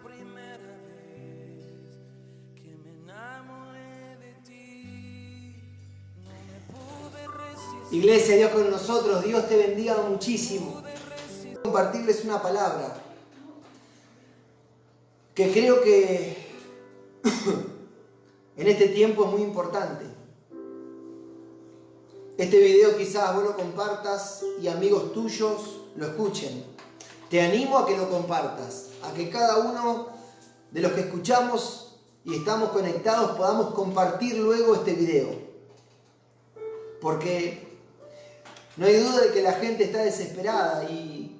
primera vez que me enamoré de ti, no me pude resistir. Iglesia, Dios con nosotros, Dios te bendiga muchísimo. Compartirles una palabra que creo que en este tiempo es muy importante. Este video quizás vos lo compartas y amigos tuyos lo escuchen. Te animo a que lo compartas, a que cada uno de los que escuchamos y estamos conectados podamos compartir luego este video. Porque no hay duda de que la gente está desesperada y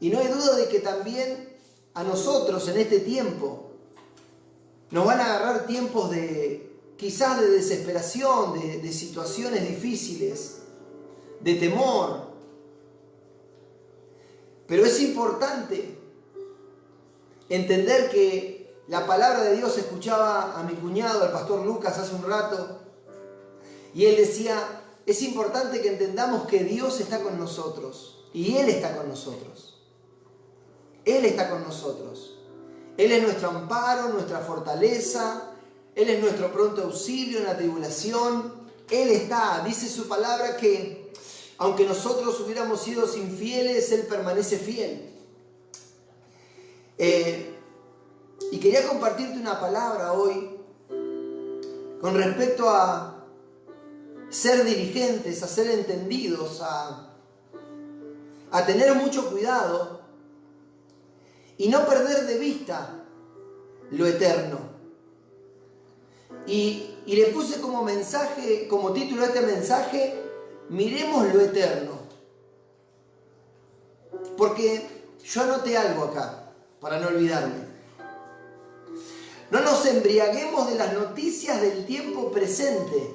no hay duda de que también a nosotros en este tiempo nos van a agarrar tiempos quizás de desesperación, de situaciones difíciles, de temor. Pero es importante entender que la palabra de Dios, escuchaba a mi cuñado, al pastor Lucas, hace un rato, y él decía, es importante que entendamos que Dios está con nosotros, y Él está con nosotros. Él está con nosotros. Él es nuestro amparo, nuestra fortaleza, Él es nuestro pronto auxilio en la tribulación. Él está, dice su palabra que aunque nosotros hubiéramos sido infieles, Él permanece fiel. Y quería compartirte una palabra hoy con respecto a ser diligentes, a ser entendidos, a tener mucho cuidado y no perder de vista lo eterno. Y le puse como mensaje, como título a este mensaje, miremos lo eterno. Porque yo anoté algo acá, para no olvidarme. No nos embriaguemos de las noticias del tiempo presente,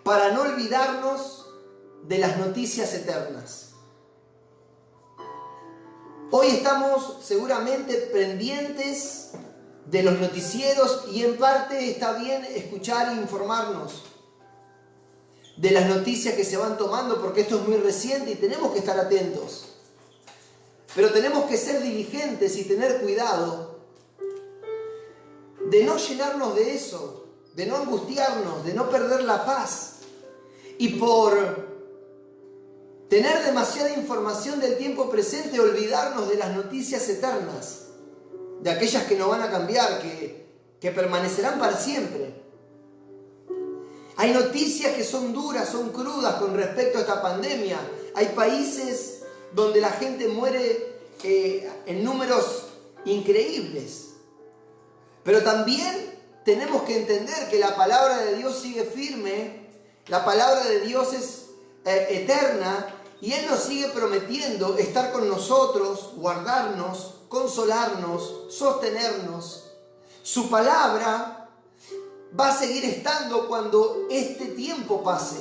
para no olvidarnos de las noticias eternas. Hoy estamos seguramente pendientes de los noticieros y en parte está bien escuchar e informarnos de las noticias que se van tomando porque esto es muy reciente y tenemos que estar atentos. Pero tenemos que ser diligentes y tener cuidado de no llenarnos de eso, de no angustiarnos, de no perder la paz. Y por tener demasiada información del tiempo presente, olvidarnos de las noticias eternas, de aquellas que no van a cambiar, que permanecerán para siempre. Hay noticias que son duras, son crudas con respecto a esta pandemia. Hay países donde la gente muere en números increíbles. Pero también tenemos que entender que la palabra de Dios sigue firme, la palabra de Dios es eterna y Él nos sigue prometiendo estar con nosotros, guardarnos, consolarnos, sostenernos. Su palabra va a seguir estando cuando este tiempo pase.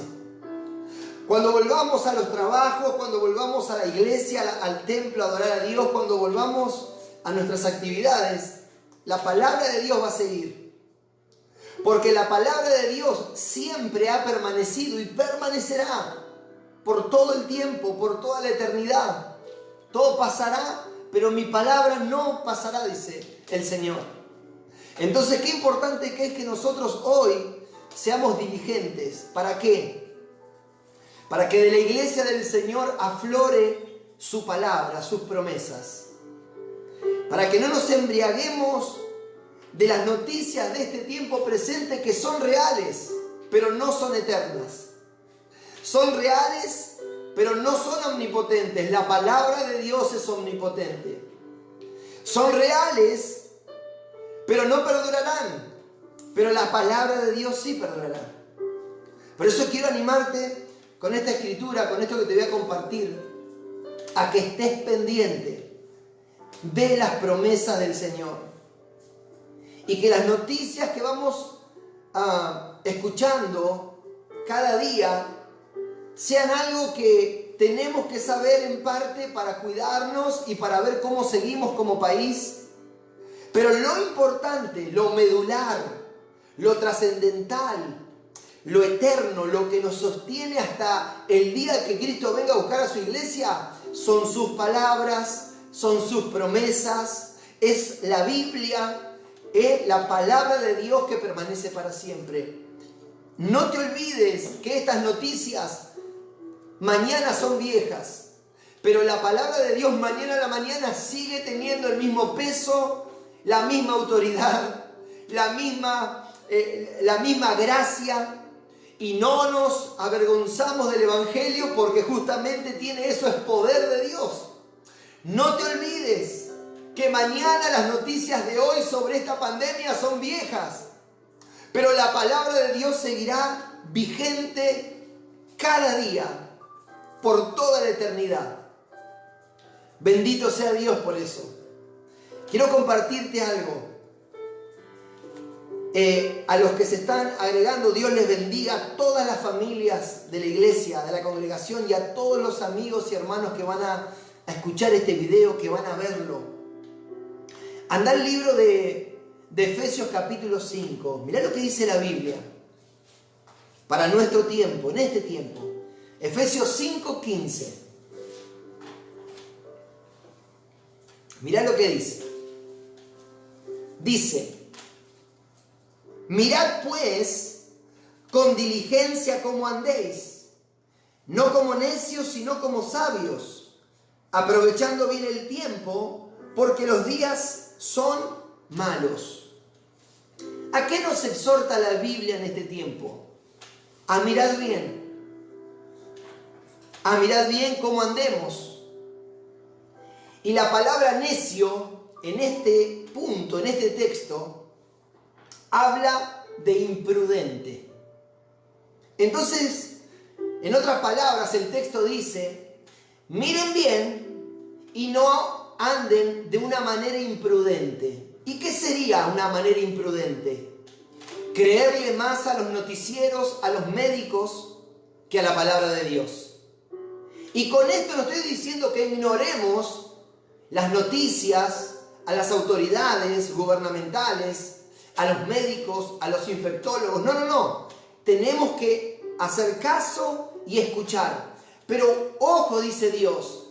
Cuando volvamos a los trabajos, cuando volvamos a la iglesia, al templo a adorar a Dios, cuando volvamos a nuestras actividades, la palabra de Dios va a seguir. Porque la palabra de Dios siempre ha permanecido y permanecerá por todo el tiempo, por toda la eternidad. Todo pasará, pero mi palabra no pasará, dice el Señor. Entonces, qué importante que es que nosotros hoy seamos diligentes. ¿Para qué? Para que de la iglesia del Señor aflore su palabra, sus promesas. Para que no nos embriaguemos de las noticias de este tiempo presente que son reales, pero no son eternas. Son reales, pero no son omnipotentes. La palabra de Dios es omnipotente. Son reales, pero no perdurarán. Pero la palabra de Dios sí perdurará. Por eso quiero animarte con esta escritura, con esto que te voy a compartir, a que estés pendiente de las promesas del Señor. Y que las noticias que vamos escuchando cada día sean algo que tenemos que saber en parte para cuidarnos y para ver cómo seguimos como país. Pero lo importante, lo medular, lo trascendental, lo eterno, lo que nos sostiene hasta el día que Cristo venga a buscar a su iglesia, son sus palabras, son sus promesas, es la Biblia, es la palabra de Dios que permanece para siempre. No te olvides que estas noticias mañana son viejas, pero la palabra de Dios mañana a la mañana sigue teniendo el mismo peso, la misma autoridad, la misma gracia, y no nos avergonzamos del Evangelio porque justamente tiene eso, es poder de Dios. No te olvides que mañana las noticias de hoy sobre esta pandemia son viejas, pero la palabra de Dios seguirá vigente cada día, por toda la eternidad. Bendito sea Dios por eso. Quiero compartirte algo. A los que se están agregando, Dios les bendiga a todas las familias de la iglesia, de la congregación, y a todos los amigos y hermanos que van a escuchar este video, que van a verlo. Anda al libro de Efesios capítulo 5. Mirá lo que dice la Biblia para nuestro tiempo, en este tiempo. Efesios 5:15. Mirá lo que dice. Dice: mirad pues con diligencia cómo andéis, no como necios, sino como sabios, aprovechando bien el tiempo, porque los días son malos. ¿A qué nos exhorta la Biblia en este tiempo? A mirar bien. A mirar bien cómo andemos. Y la palabra necio, en este punto, en este texto, habla de imprudente. Entonces, en otras palabras, el texto dice: miren bien y no anden de una manera imprudente. ¿Y qué sería una manera imprudente? Creerle más a los noticieros, a los médicos, que a la palabra de Dios. Y con esto no estoy diciendo que ignoremos las noticias, a las autoridades gubernamentales, a los médicos, a los infectólogos. No. Tenemos que hacer caso y escuchar. Pero ojo, dice Dios,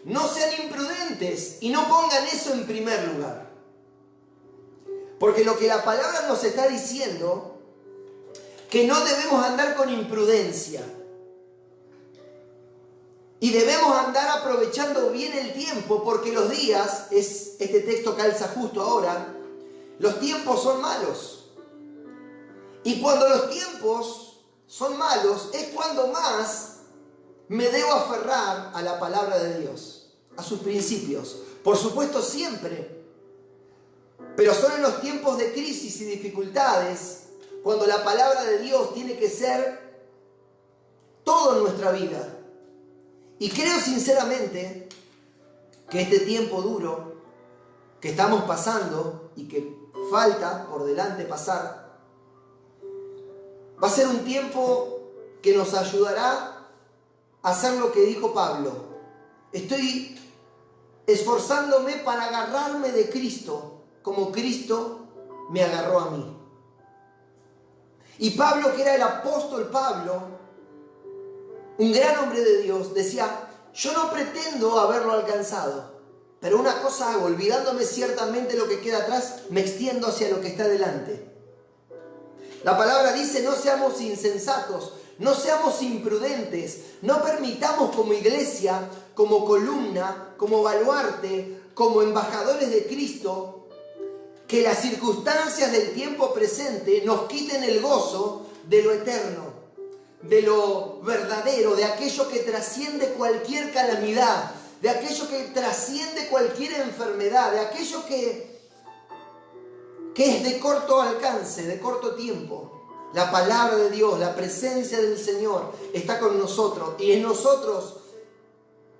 no sean imprudentes y no pongan eso en primer lugar. Porque lo que la palabra nos está diciendo, que no debemos andar con imprudencia. Y debemos andar aprovechando bien el tiempo, porque los días, este texto calza justo ahora, los tiempos son malos. Y cuando los tiempos son malos, es cuando más me debo aferrar a la palabra de Dios, a sus principios. Por supuesto siempre, pero son en los tiempos de crisis y dificultades cuando la palabra de Dios tiene que ser todo en nuestra vida. Y creo sinceramente que este tiempo duro que estamos pasando y que falta por delante pasar, va a ser un tiempo que nos ayudará a hacer lo que dijo Pablo. Estoy esforzándome para agarrarme de Cristo como Cristo me agarró a mí. Y Pablo, que era el apóstol Pablo, un gran hombre de Dios, decía: yo no pretendo haberlo alcanzado, pero una cosa hago, olvidándome ciertamente lo que queda atrás, me extiendo hacia lo que está delante. La palabra dice: no seamos insensatos, no seamos imprudentes, no permitamos como iglesia, como columna, como baluarte, como embajadores de Cristo, que las circunstancias del tiempo presente nos quiten el gozo de lo eterno, de lo verdadero, de aquello que trasciende cualquier calamidad, de aquello que trasciende cualquier enfermedad, de aquello que es de corto alcance, de corto tiempo. La palabra de Dios, la presencia del Señor está con nosotros, y en nosotros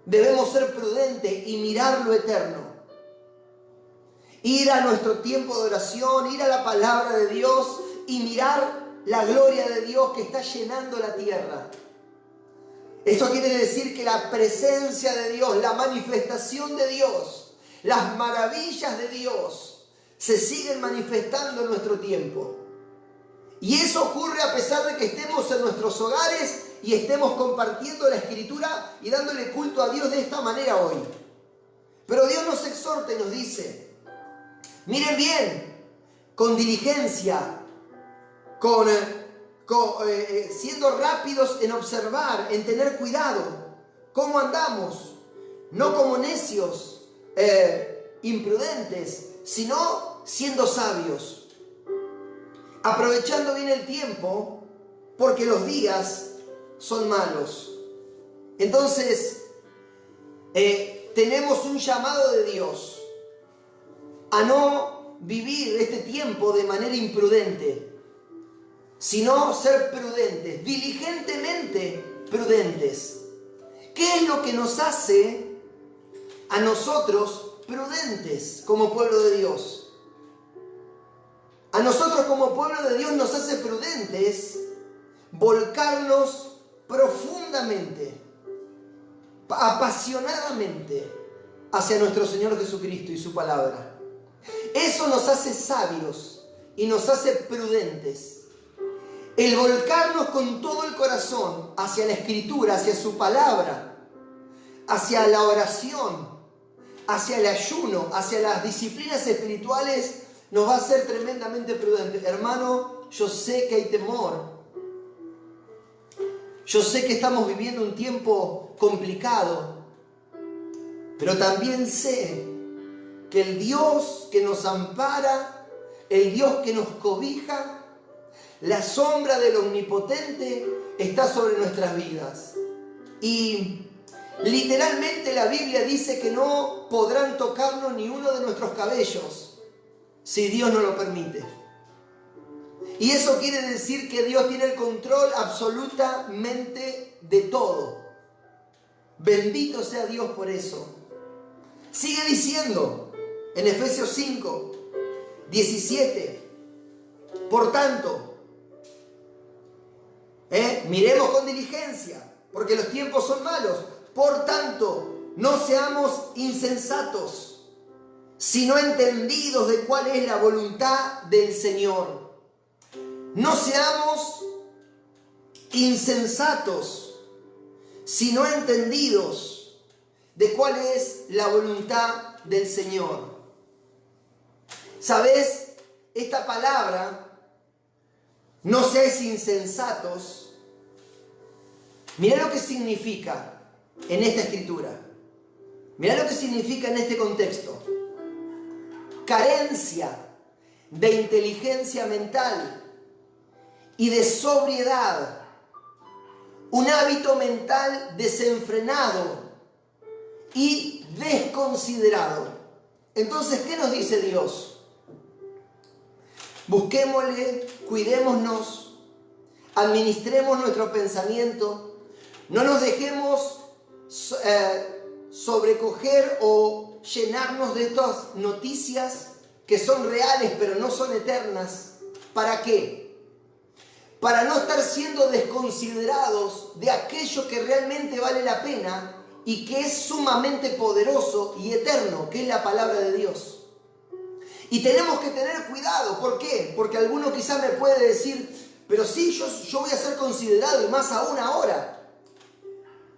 debemos ser prudentes y mirar lo eterno. Ir a nuestro tiempo de oración, ir a la palabra de Dios y mirar la gloria de Dios que está llenando la tierra. Eso quiere decir que la presencia de Dios, la manifestación de Dios, las maravillas de Dios se siguen manifestando en nuestro tiempo. Y eso ocurre a pesar de que estemos en nuestros hogares y estemos compartiendo la Escritura y dándole culto a Dios de esta manera hoy. Pero Dios nos exhorta y nos dice: Miren bien, con diligencia, siendo rápidos en observar, en tener cuidado. ¿Cómo andamos? No como necios, imprudentes, sino siendo sabios. Aprovechando bien el tiempo, porque los días son malos. Entonces, tenemos un llamado de Dios a no vivir este tiempo de manera imprudente, sino ser prudentes, diligentemente prudentes. ¿Qué es lo que nos hace a nosotros prudentes como pueblo de Dios? A nosotros como pueblo de Dios nos hace prudentes volcarnos profundamente, apasionadamente hacia nuestro Señor Jesucristo y su palabra. Eso nos hace sabios y nos hace prudentes. El volcarnos con todo el corazón hacia la Escritura, hacia su palabra, hacia la oración, hacia el ayuno, hacia las disciplinas espirituales, nos va a hacer tremendamente prudentes. Hermano, yo sé que hay temor. Yo sé que estamos viviendo un tiempo complicado, pero también sé que el Dios que nos ampara, el Dios que nos cobija, la sombra del Omnipotente está sobre nuestras vidas. Y literalmente la Biblia dice que no podrán tocarnos ni uno de nuestros cabellos si Dios no lo permite. Y eso quiere decir que Dios tiene el control absolutamente de todo. Bendito sea Dios por eso. Sigue diciendo en Efesios 5, 17. Por tanto, miremos con diligencia, porque los tiempos son malos. Por tanto, no seamos insensatos, sino entendidos de cuál es la voluntad del Señor. No seamos insensatos, sino entendidos de cuál es la voluntad del Señor. ¿Sabes? Esta palabra, no seáis insensatos, mira lo que significa en esta escritura. Mira lo que significa en este contexto. Carencia de inteligencia mental y de sobriedad, un hábito mental desenfrenado y desconsiderado. Entonces, ¿qué nos dice Dios? Busquémosle, cuidémonos, administremos nuestro pensamiento, no nos dejemos sobrecoger o llenarnos de estas noticias que son reales pero no son eternas. ¿Para qué? Para no estar siendo desconsiderados de aquello que realmente vale la pena y que es sumamente poderoso y eterno, que es la palabra de Dios. Y tenemos que tener cuidado. ¿Por qué? Porque alguno quizás me puede decir, pero sí, yo voy a ser considerado, y más aún ahora.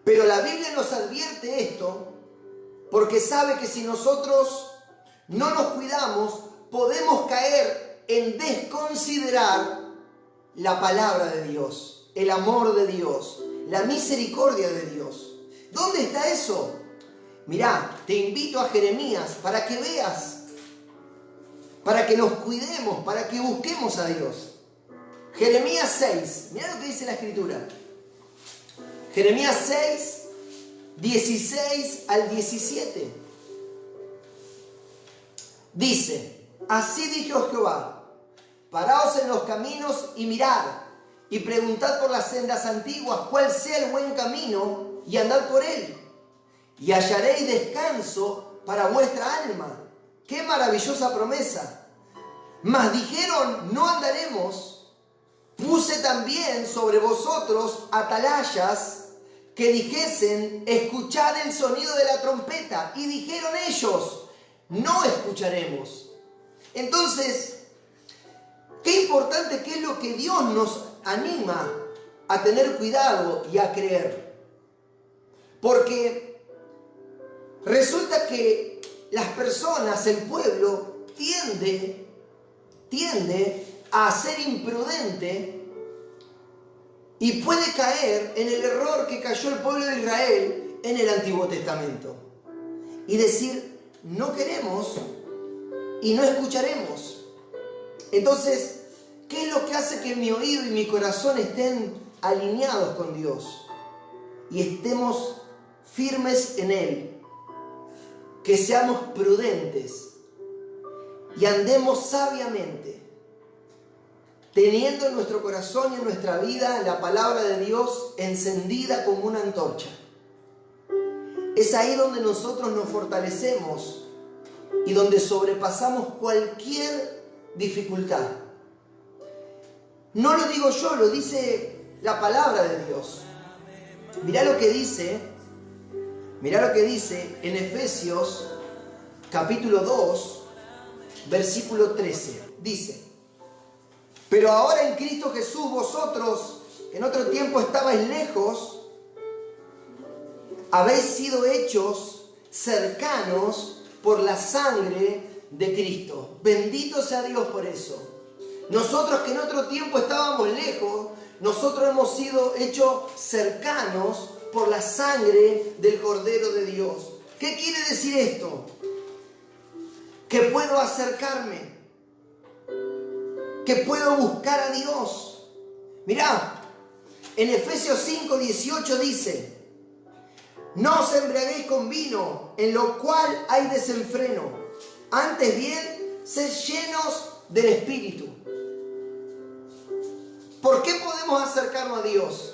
Pero la Biblia nos advierte esto porque sabe que si nosotros no nos cuidamos, podemos caer en desconsiderar la palabra de Dios, el amor de Dios, la misericordia de Dios. ¿Dónde está eso? Mirá, te invito a Jeremías para que veas, para que nos cuidemos, para que busquemos a Dios. Jeremías 6, mirá lo que dice la Escritura. Jeremías 6, 16 al 17. Dice, así dijo Jehová, paraos en los caminos y mirad, y preguntad por las sendas antiguas cuál sea el buen camino, y andad por él, y hallaréis descanso para vuestra alma. ¡Qué maravillosa promesa! Mas dijeron, no andaremos. Puse también sobre vosotros atalayas que dijesen, escuchad el sonido de la trompeta. Y dijeron ellos, no escucharemos. Entonces, qué importante que es lo que Dios nos anima a tener cuidado y a creer. Porque resulta que las personas, el pueblo, tiende a ser imprudente y puede caer en el error que cayó el pueblo de Israel en el Antiguo Testamento. Y decir, no queremos y no escucharemos. Entonces, ¿qué es lo que hace que mi oído y mi corazón estén alineados con Dios y estemos firmes en Él? Que seamos prudentes y andemos sabiamente, teniendo en nuestro corazón y en nuestra vida la palabra de Dios encendida como una antorcha. Es ahí donde nosotros nos fortalecemos y donde sobrepasamos cualquier dificultad. No lo digo yo, lo dice la palabra de Dios. Mirá lo que dice en Efesios capítulo 2, versículo 13. Dice: pero ahora en Cristo Jesús vosotros, que en otro tiempo estabais lejos, habéis sido hechos cercanos por la sangre de Cristo. Bendito sea Dios por eso. Nosotros que en otro tiempo estábamos lejos, nosotros hemos sido hechos cercanos por la sangre del Cordero de Dios. ¿Qué quiere decir esto? Que puedo acercarme, que puedo buscar a Dios. Mirá, en Efesios 5, 18 dice: no os embriaguéis con vino, en lo cual hay desenfreno. Antes bien, sed llenos del Espíritu. ¿Por qué podemos acercarnos a Dios?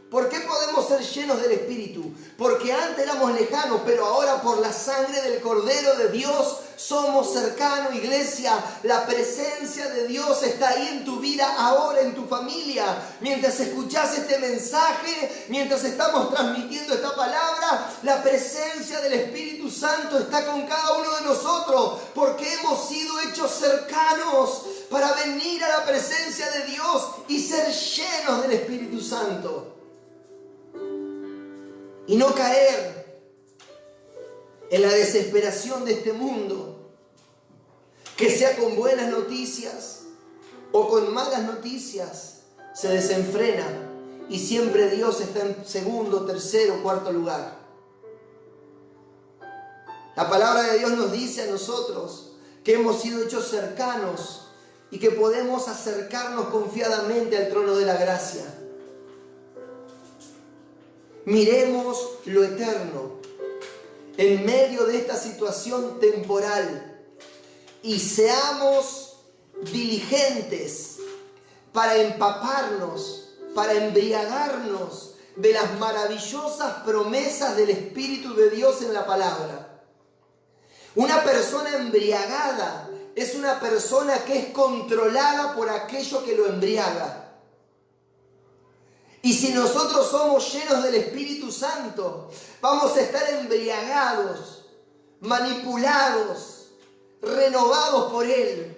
¿Por qué podemos ser llenos del Espíritu? Porque antes éramos lejanos, pero ahora por la sangre del Cordero de Dios somos cercanos, iglesia. La presencia de Dios está ahí en tu vida ahora, en tu familia. Mientras escuchás este mensaje, mientras estamos transmitiendo esta palabra, la presencia del Espíritu Santo está con cada uno de nosotros, porque hemos sido hechos cercanos para venir a la presencia de Dios y ser llenos del Espíritu Santo. Y no caer en la desesperación de este mundo, que sea con buenas noticias o con malas noticias, se desenfrena y siempre Dios está en segundo, tercero, cuarto lugar. La palabra de Dios nos dice a nosotros que hemos sido hechos cercanos y que podemos acercarnos confiadamente al trono de la gracia. Miremos lo eterno en medio de esta situación temporal y seamos diligentes para empaparnos, para embriagarnos de las maravillosas promesas del Espíritu de Dios en la palabra. Una persona embriagada es una persona que es controlada por aquello que lo embriaga. Y si nosotros somos llenos del Espíritu Santo, vamos a estar embriagados, manipulados, renovados por Él.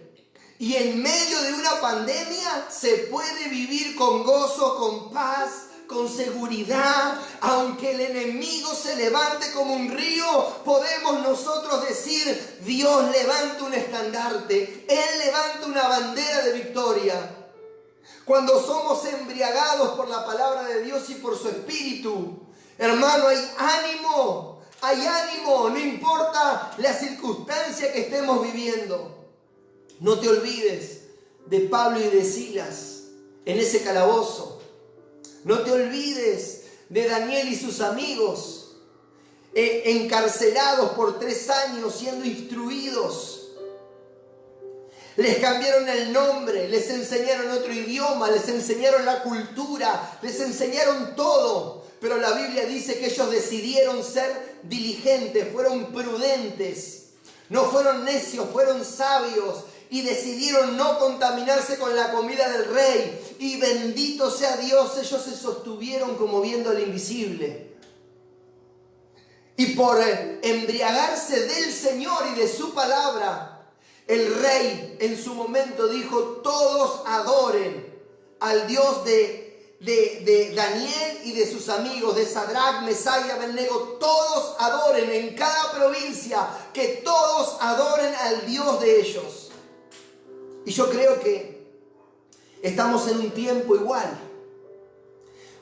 Y en medio de una pandemia se puede vivir con gozo, con paz, con seguridad. Aunque el enemigo se levante como un río, podemos nosotros decir: Dios levanta un estandarte, Él levanta una bandera de victoria. Cuando somos embriagados por la palabra de Dios y por su Espíritu, hermano, hay ánimo, no importa la circunstancia que estemos viviendo. No te olvides de Pablo y de Silas en ese calabozo. No te olvides de Daniel y sus amigos, encarcelados por 3 años, siendo instruidos. Les cambiaron el nombre, les enseñaron otro idioma, les enseñaron la cultura, les enseñaron todo. Pero la Biblia dice que ellos decidieron ser diligentes, fueron prudentes, no fueron necios, fueron sabios y decidieron no contaminarse con la comida del rey. Y bendito sea Dios, ellos se sostuvieron como viendo al invisible. Y por embriagarse del Señor y de su palabra, el rey en su momento dijo: todos adoren al Dios de de Daniel y de sus amigos, de Sadrach, Mesach y Abednego, todos adoren en cada provincia, que todos adoren al Dios de ellos. Y yo creo que estamos en un tiempo igual,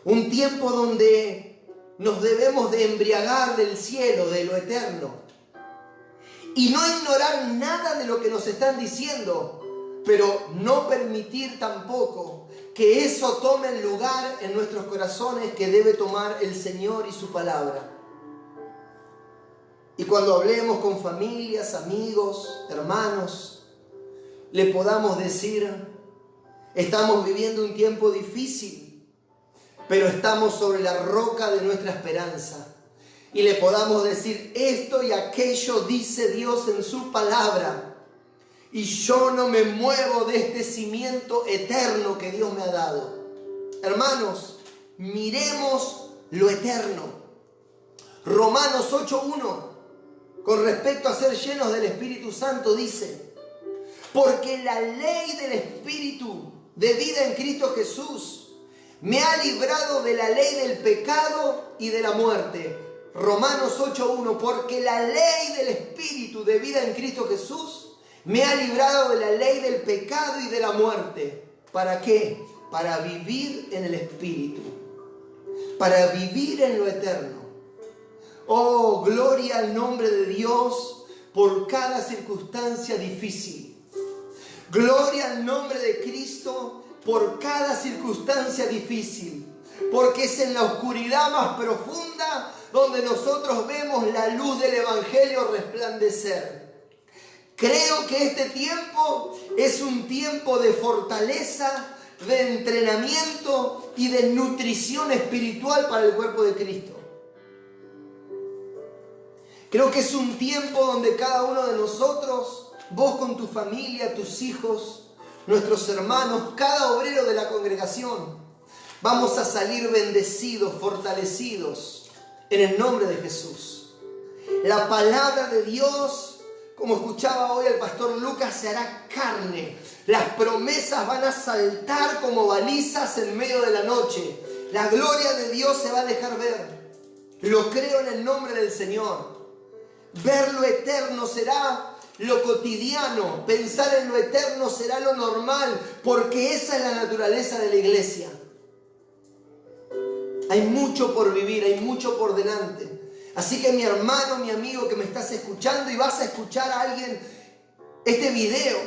un tiempo donde nos debemos de embriagar del cielo, de lo eterno, y no ignorar nada de lo que nos están diciendo, pero no permitir tampoco que eso tome el lugar en nuestros corazones que debe tomar el Señor y su palabra. Y cuando hablemos con familias, amigos, hermanos, le podamos decir: estamos viviendo un tiempo difícil, pero estamos sobre la roca de nuestra esperanza. Y le podamos decir: esto y aquello dice Dios en su palabra. Y yo no me muevo de este cimiento eterno que Dios me ha dado. Hermanos, miremos lo eterno. Romanos 8:1, con respecto a ser llenos del Espíritu Santo, dice: porque la ley del Espíritu de vida en Cristo Jesús me ha librado de la ley del pecado y de la muerte. Romanos 8:1, porque la ley del Espíritu de vida en Cristo Jesús me ha librado de la ley del pecado y de la muerte. ¿Para qué? Para vivir en el Espíritu, para vivir en lo eterno. Oh, gloria al nombre de Dios por cada circunstancia difícil. Gloria al nombre de Cristo por cada circunstancia difícil, porque es en la oscuridad más profunda donde nosotros vemos la luz del Evangelio resplandecer. Creo que este tiempo es un tiempo de fortaleza, de entrenamiento y de nutrición espiritual para el cuerpo de Cristo. Creo que es un tiempo donde cada uno de nosotros, vos con tu familia, tus hijos, nuestros hermanos, cada obrero de la congregación, vamos a salir bendecidos, fortalecidos en el nombre de Jesús. La palabra de Dios, como escuchaba hoy el pastor Lucas, se hará carne. Las promesas van a saltar como balizas en medio de la noche. La gloria de Dios se va a dejar ver. Lo creo en el nombre del Señor. Ver lo eterno será lo cotidiano. Pensar en lo eterno será lo normal, porque esa es la naturaleza de la iglesia. Hay mucho por vivir, hay mucho por delante. Así que mi hermano, mi amigo que me estás escuchando y vas a escuchar a alguien, este video,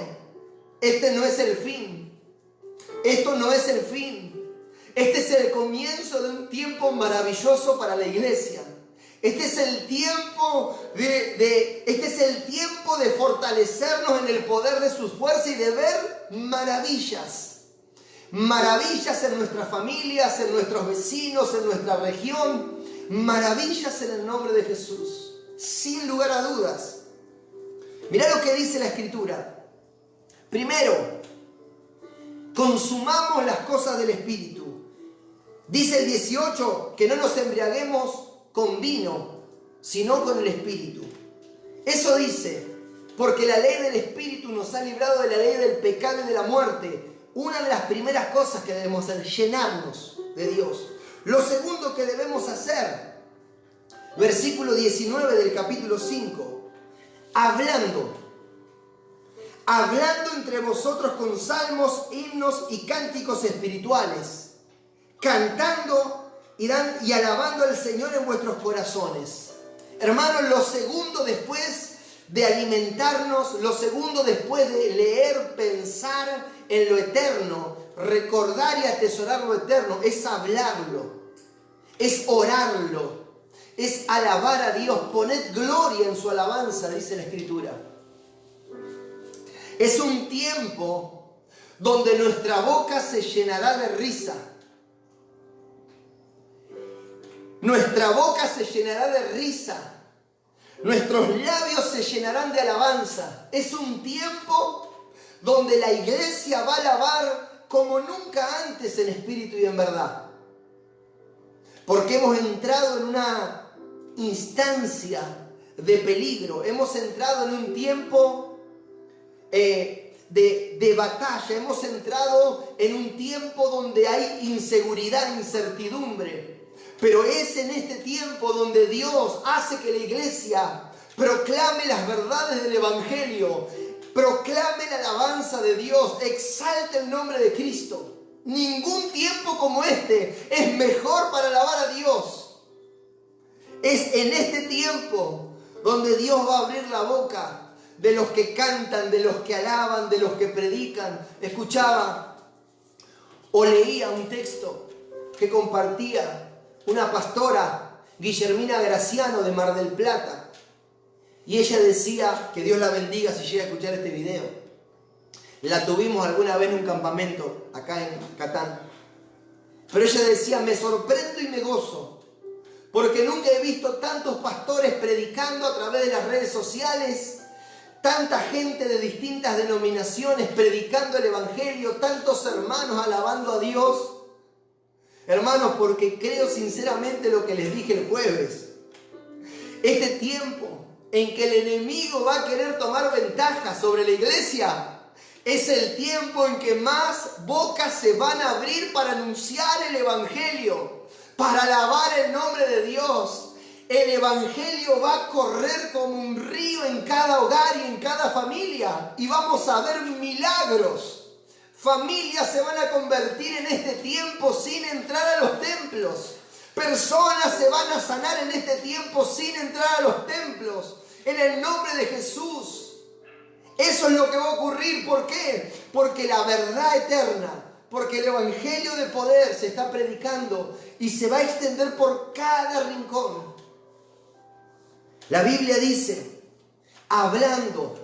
este no es el fin. Esto no es el fin. Este es el comienzo de un tiempo maravilloso para la iglesia. Este es el tiempo de fortalecernos en el poder de sus fuerzas y de ver maravillas. Maravillas en nuestras familias, en nuestros vecinos, en nuestra región. Maravillas en el nombre de Jesús, sin lugar a dudas. Mirá lo que dice la Escritura. Primero, consumamos las cosas del Espíritu. Dice el 18 que no nos embriaguemos con vino, sino con el Espíritu. Eso dice, porque la ley del Espíritu nos ha librado de la ley del pecado y de la muerte. Una de las primeras cosas que debemos hacer, llenarnos de Dios. Lo segundo que debemos hacer, versículo 19 del capítulo 5, hablando entre vosotros con salmos, himnos y cánticos espirituales, cantando y alabando al Señor en vuestros corazones. Hermanos, lo segundo después de alimentarnos, lo segundo después de leer, pensar en lo eterno, recordar y atesorar lo eterno, es hablarlo, es orarlo, es alabar a Dios. Poned gloria en su alabanza, dice la Escritura. Es un tiempo donde nuestra boca se llenará de risa. Nuestra boca se llenará de risa. Nuestros labios se llenarán de alabanza. Es un tiempo donde la iglesia va a alabar como nunca antes en espíritu y en verdad. Porque hemos entrado en una instancia de peligro. Hemos entrado en un tiempo de batalla, hemos entrado en un tiempo donde hay inseguridad, incertidumbre. Pero es en este tiempo donde Dios hace que la iglesia proclame las verdades del Evangelio, proclame la alabanza de Dios, exalte el nombre de Cristo. Ningún tiempo como este es mejor para alabar a Dios. Es en este tiempo donde Dios va a abrir la boca de los que cantan, de los que alaban, de los que predican. Escuchaba o leía un texto que compartía una pastora, Guillermina Graciano, de Mar del Plata. Y ella decía, que Dios la bendiga si llega a escuchar este video. La tuvimos alguna vez en un campamento acá en Catán. Pero ella decía, me sorprendo y me gozo, porque nunca he visto tantos pastores predicando a través de las redes sociales, tanta gente de distintas denominaciones predicando el Evangelio, tantos hermanos alabando a Dios. Hermanos, porque creo sinceramente lo que les dije el jueves. Este tiempo en que el enemigo va a querer tomar ventaja sobre la iglesia es el tiempo en que más bocas se van a abrir para anunciar el Evangelio, para alabar el nombre de Dios. El Evangelio va a correr como un río en cada hogar y en cada familia, y vamos a ver milagros. Familias se van a convertir en este tiempo sin entrar a los templos. Personas se van a sanar en este tiempo sin entrar a los templos. En el nombre de Jesús. Eso es lo que va a ocurrir. ¿Por qué? Porque la verdad eterna, porque el Evangelio de poder se está predicando y se va a extender por cada rincón. La Biblia dice, hablando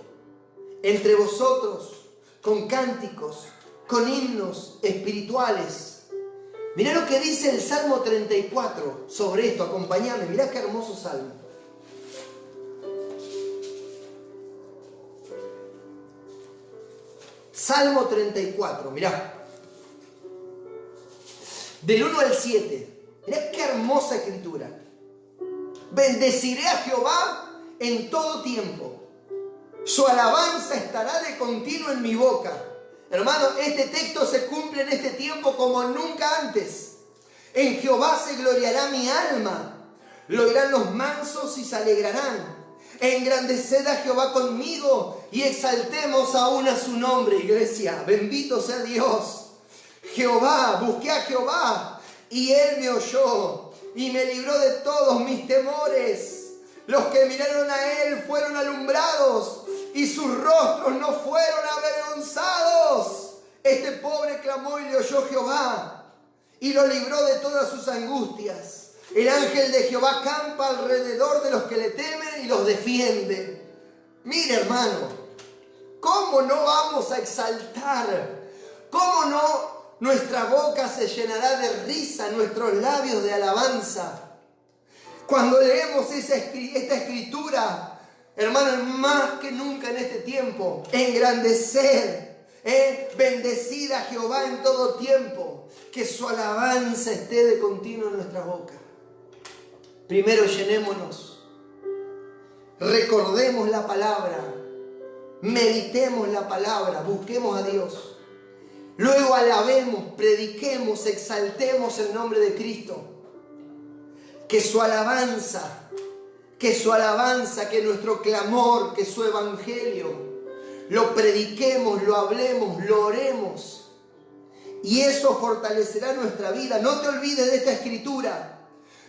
entre vosotros con cánticos, con himnos espirituales. Mirá lo que dice el Salmo 34 sobre esto, acompáñame, mirá qué hermoso salmo. Salmo 34, mirá. Del 1 al 7. Mirá qué hermosa escritura. Bendeciré a Jehová en todo tiempo. Su alabanza estará de continuo en mi boca. Hermano, este texto se cumple en este tiempo como nunca antes. En Jehová se gloriará mi alma. Lo oirán los mansos y se alegrarán. Engrandeced a Jehová conmigo y exaltemos aún a su nombre, iglesia. Bendito sea Dios. Jehová, busqué a Jehová y Él me oyó y me libró de todos mis temores. Los que miraron a Él fueron alumbrados y sus rostros no fueron avergonzados. Este pobre clamó y le oyó Jehová y lo libró de todas sus angustias. El ángel de Jehová campa alrededor de los que le temen y los defiende. Mire, hermano, ¿cómo no vamos a exaltar? ¿Cómo no nuestra boca se llenará de risa, nuestros labios de alabanza? Cuando leemos esta escritura, hermano, más que nunca en este tiempo, engrandecer, bendecir a Jehová en todo tiempo, que su alabanza esté de continuo en nuestra boca. Primero llenémonos, recordemos la palabra, meditemos la palabra, busquemos a Dios. Luego alabemos, prediquemos, exaltemos el nombre de Cristo. Que su alabanza, que nuestro clamor, que su evangelio, lo prediquemos, lo hablemos, lo oremos. Y eso fortalecerá nuestra vida. No te olvides de esta escritura.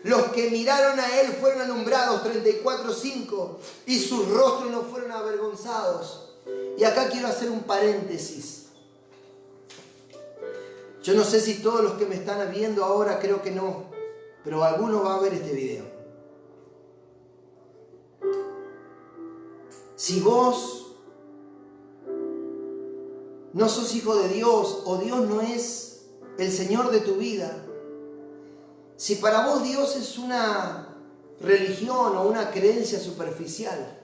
Los que miraron a Él fueron alumbrados, 34:5, y sus rostros no fueron avergonzados. Y acá quiero hacer un paréntesis. Yo no sé si todos los que me están viendo ahora, creo que no, pero alguno va a ver este video. Si vos no sos hijo de Dios o Dios no es el Señor de tu vida, si para vos Dios es una religión o una creencia superficial,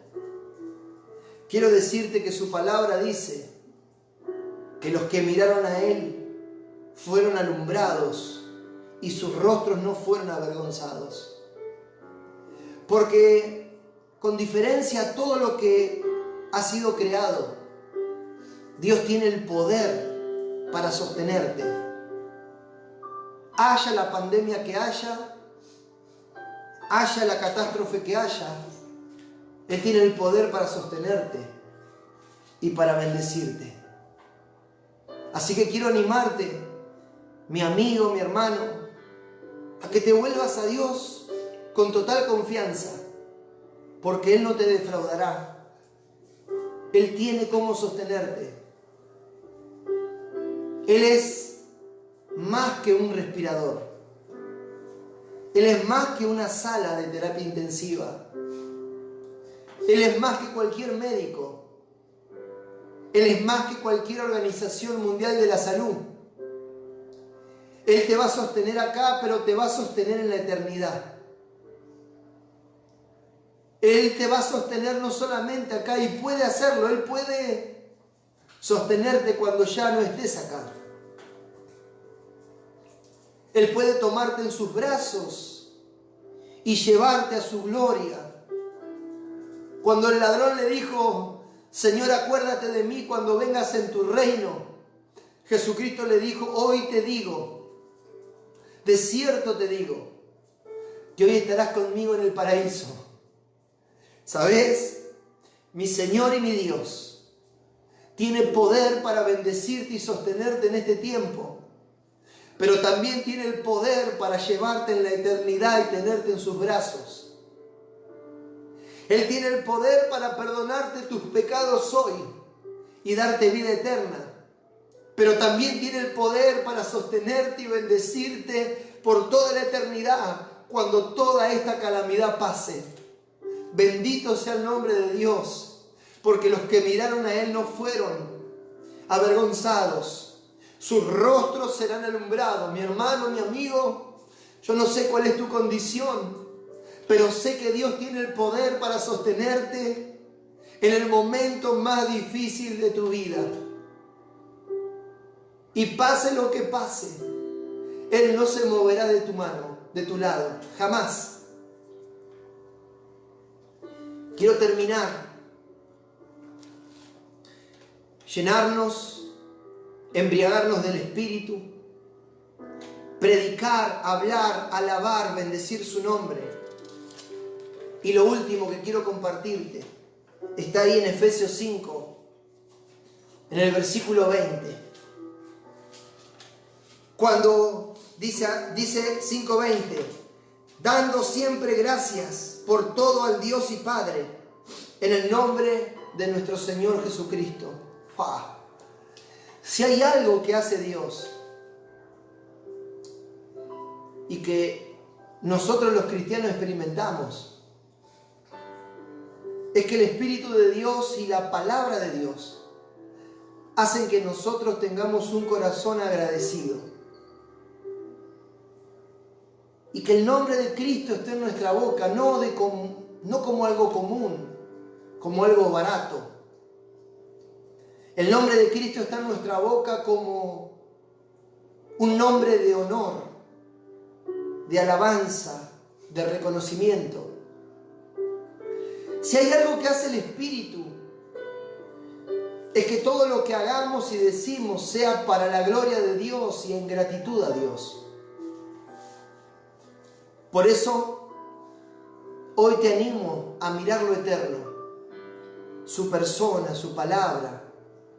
quiero decirte que su palabra dice que los que miraron a Él fueron alumbrados y sus rostros no fueron avergonzados. Porque con diferencia a todo lo que ha sido creado, Dios tiene el poder para sostenerte. Haya la pandemia que haya la catástrofe que haya, Él tiene el poder para sostenerte y para bendecirte. Así que quiero animarte, mi amigo, mi hermano, a que te vuelvas a Dios con total confianza, porque Él no te defraudará. Él tiene cómo sostenerte. Él es más que un respirador. Él es más que una sala de terapia intensiva. Él es más que cualquier médico. Él es más que cualquier organización mundial de la salud. Él te va a sostener acá, pero te va a sostener en la eternidad. Él te va a sostener no solamente acá, y puede hacerlo. Él puede sostenerte cuando ya no estés acá. Él puede tomarte en sus brazos y llevarte a su gloria. Cuando el ladrón le dijo: Señor, acuérdate de mí cuando vengas en tu reino, Jesucristo le dijo: hoy te digo, de cierto te digo, que hoy estarás conmigo en el paraíso. ¿Sabes? Mi Señor y mi Dios tiene poder para bendecirte y sostenerte en este tiempo, pero también tiene el poder para llevarte en la eternidad y tenerte en sus brazos. Él tiene el poder para perdonarte tus pecados hoy y darte vida eterna, pero también tiene el poder para sostenerte y bendecirte por toda la eternidad cuando toda esta calamidad pase. Bendito sea el nombre de Dios, porque los que miraron a Él no fueron avergonzados. Sus rostros serán alumbrados. Mi hermano, mi amigo, yo no sé cuál es tu condición, pero sé que Dios tiene el poder para sostenerte en el momento más difícil de tu vida. Y pase lo que pase, Él no se moverá de tu mano, de tu lado, jamás. Quiero terminar, llenarnos, embriagarnos del Espíritu, predicar, hablar, alabar, bendecir su nombre. Y lo último que quiero compartirte está ahí en Efesios 5, en el versículo 20. Cuando dice 5:20, dando siempre gracias por todo al Dios y Padre, en el nombre de nuestro Señor Jesucristo. ¡Pah! Si hay algo que hace Dios y que nosotros los cristianos experimentamos, es que el Espíritu de Dios y la palabra de Dios hacen que nosotros tengamos un corazón agradecido. Y que el nombre de Cristo esté en nuestra boca, no como algo común, como algo barato. El nombre de Cristo está en nuestra boca como un nombre de honor, de alabanza, de reconocimiento. Si hay algo que hace el Espíritu, es que todo lo que hagamos y decimos sea para la gloria de Dios y en gratitud a Dios. Por eso, hoy te animo a mirar lo eterno, su persona, su palabra,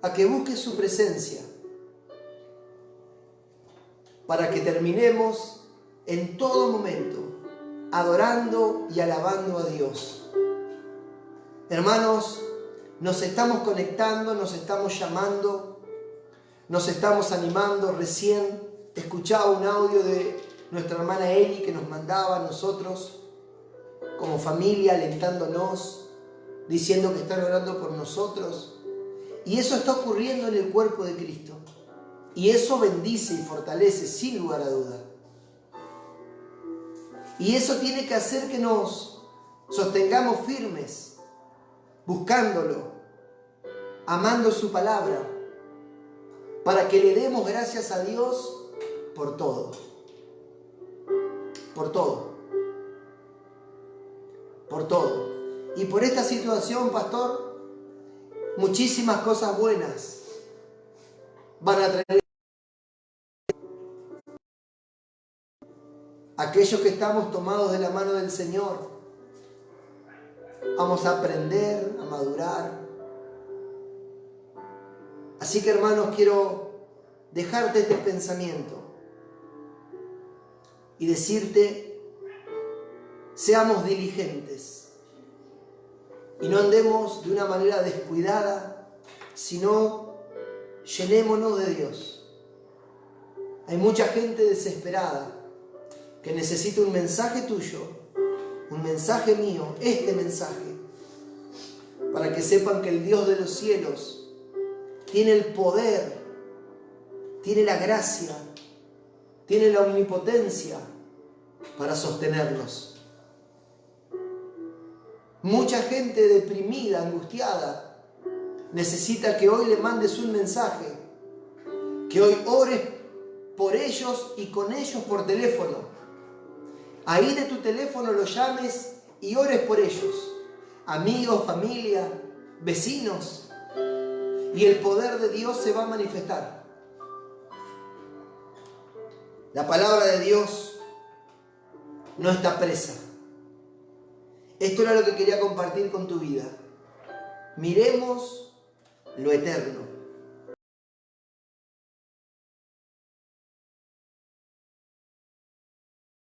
a que busques su presencia, para que terminemos en todo momento adorando y alabando a Dios. Hermanos, nos estamos conectando, nos estamos llamando, nos estamos animando. Recién escuchaba un audio de nuestra hermana Eli que nos mandaba a nosotros como familia, alentándonos, diciendo que están orando por nosotros. Y eso está ocurriendo en el cuerpo de Cristo. Y eso bendice y fortalece sin lugar a duda. Y eso tiene que hacer que nos sostengamos firmes, buscándolo, amando su palabra, para que le demos gracias a Dios por todo. Por todo. Por todo. Y por esta situación, pastor, muchísimas cosas buenas van a traer. Aquellos que estamos tomados de la mano del Señor, vamos a aprender, a madurar. Así que, hermanos, quiero dejarte este pensamiento y decirte, seamos diligentes y no andemos de una manera descuidada, sino llenémonos de Dios. Hay mucha gente desesperada que necesita un mensaje tuyo, un mensaje mío, este mensaje, para que sepan que el Dios de los cielos tiene el poder, tiene la gracia, tiene la omnipotencia para sostenernos. Mucha gente deprimida, angustiada, necesita que hoy le mandes un mensaje, que hoy ores por ellos y con ellos por teléfono. Ahí de tu teléfono los llames y ores por ellos, amigos, familia, vecinos, y el poder de Dios se va a manifestar. La palabra de Dios no está presa. Esto era lo que quería compartir con tu vida. Miremos lo eterno.